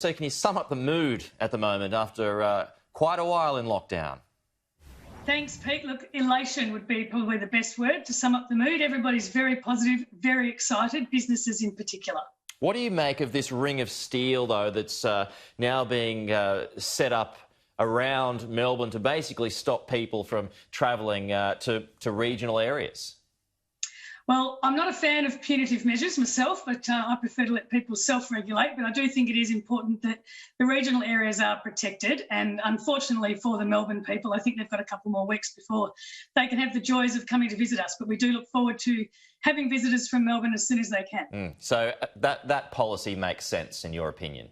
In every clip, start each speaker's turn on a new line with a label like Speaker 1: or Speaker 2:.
Speaker 1: So can you sum up the mood at the moment after quite a while in lockdown?
Speaker 2: Thanks, Pete. Look, elation would be probably the best word to sum up the mood. Everybody's very positive, very excited, businesses in particular.
Speaker 1: What do you make of this ring of steel, though, that's now being set up around Melbourne to basically stop people from travelling to regional areas?
Speaker 2: Well, I'm not a fan of punitive measures myself, but I prefer to let people self-regulate. But I do think it is important that the regional areas are protected. And unfortunately for the Melbourne people, I think they've got a couple more weeks before they can have the joys of coming to visit us. But we do look forward to having visitors from Melbourne as soon as they can.
Speaker 1: So that policy makes sense, in your opinion?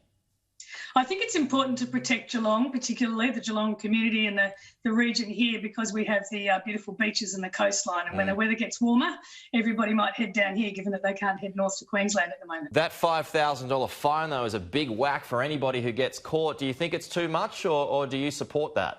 Speaker 2: I think it's important to protect Geelong, particularly the Geelong community and the region here, because we have the beautiful beaches and the coastline. And when the weather gets warmer, everybody might head down here, given that they can't head north to Queensland at the moment.
Speaker 1: That $5,000 fine, though, is a big whack for anybody who gets caught. Do you think it's too much, or do you support that?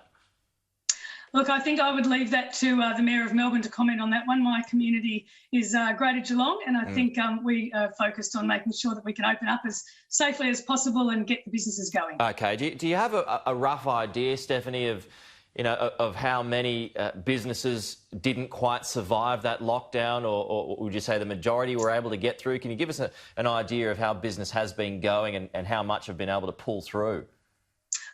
Speaker 2: Look, I think I would leave that to the Mayor of Melbourne to comment on that one. My community is Greater Geelong, and I think we are focused on making sure that we can open up as safely as possible and get the businesses going.
Speaker 1: OK. Do you have a rough idea, Stephanie, of how many businesses didn't quite survive that lockdown, or would you say the majority were able to get through? Can you give us an idea of how business has been going and how much have been able to pull through?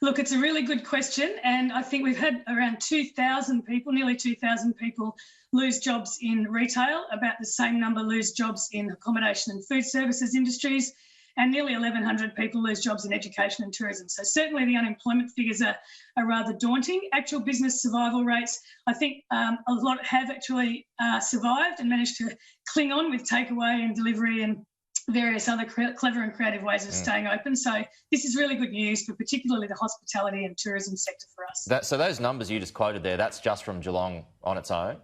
Speaker 2: Look, it's a really good question, and I think we've had around 2,000 people, nearly 2,000 people lose jobs in retail, about the same number lose jobs in accommodation and food services industries, and nearly 1,100 people lose jobs in education and tourism. So certainly the unemployment figures are rather daunting. Actual business survival rates, I think a lot have actually survived and managed to cling on with takeaway and delivery and various other clever and creative ways of staying open. So this is really good news for particularly the hospitality and tourism sector for us.
Speaker 1: So those numbers you just quoted there, that's just from Geelong on its own?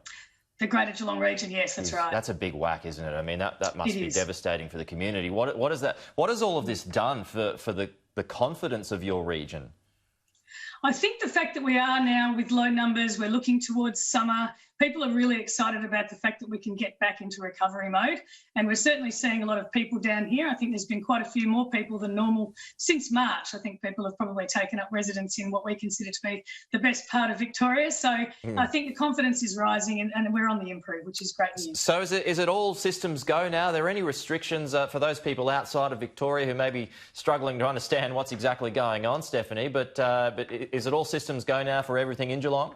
Speaker 2: The Greater Geelong region, yes, that's right.
Speaker 1: That's a big whack, isn't it? I mean, that must be devastating for the community. What has all of this done for the confidence of your region?
Speaker 2: I think the fact that we are now with low numbers, we're looking towards summer, people are really excited about the fact that we can get back into recovery mode. And we're certainly seeing a lot of people down here. I think there's been quite a few more people than normal since March. I think people have probably taken up residence in what we consider to be the best part of Victoria. So I think the confidence is rising and we're on the improve, which is great news. So
Speaker 1: is it all systems go now? Are there any restrictions for those people outside of Victoria who may be struggling to understand what's exactly going on, Stephanie? But is it all systems go now for everything in Geelong?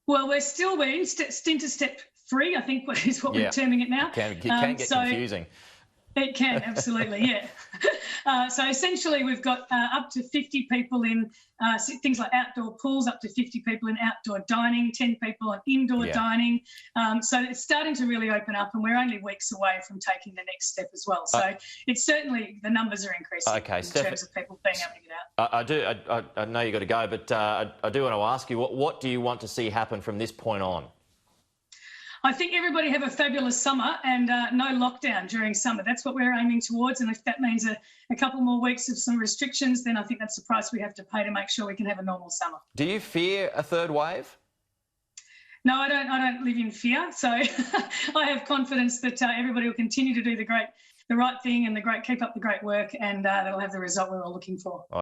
Speaker 2: Well, we're in step 3, I think is what we're terming it now.
Speaker 1: It can get confusing.
Speaker 2: It can, absolutely, yeah. So essentially we've got up to 50 people in things like outdoor pools, up to 50 people in outdoor dining, 10 people on indoor dining. So it's starting to really open up, and we're only weeks away from taking the next step as well. So it's certainly, the numbers are increasing in terms of people being able to get out.
Speaker 1: I know you've got to go, but I do want to ask you, what do you want to see happen from this point on?
Speaker 2: I think everybody have a fabulous summer and no lockdown during summer. That's what we're aiming towards. And if that means a couple more weeks of some restrictions, then I think that's the price we have to pay to make sure we can have a normal summer.
Speaker 1: Do you fear a third wave?
Speaker 2: No, I don't live in fear. So I have confidence that everybody will continue to do the right thing and keep up the great work, and that'll have the result we're all looking for.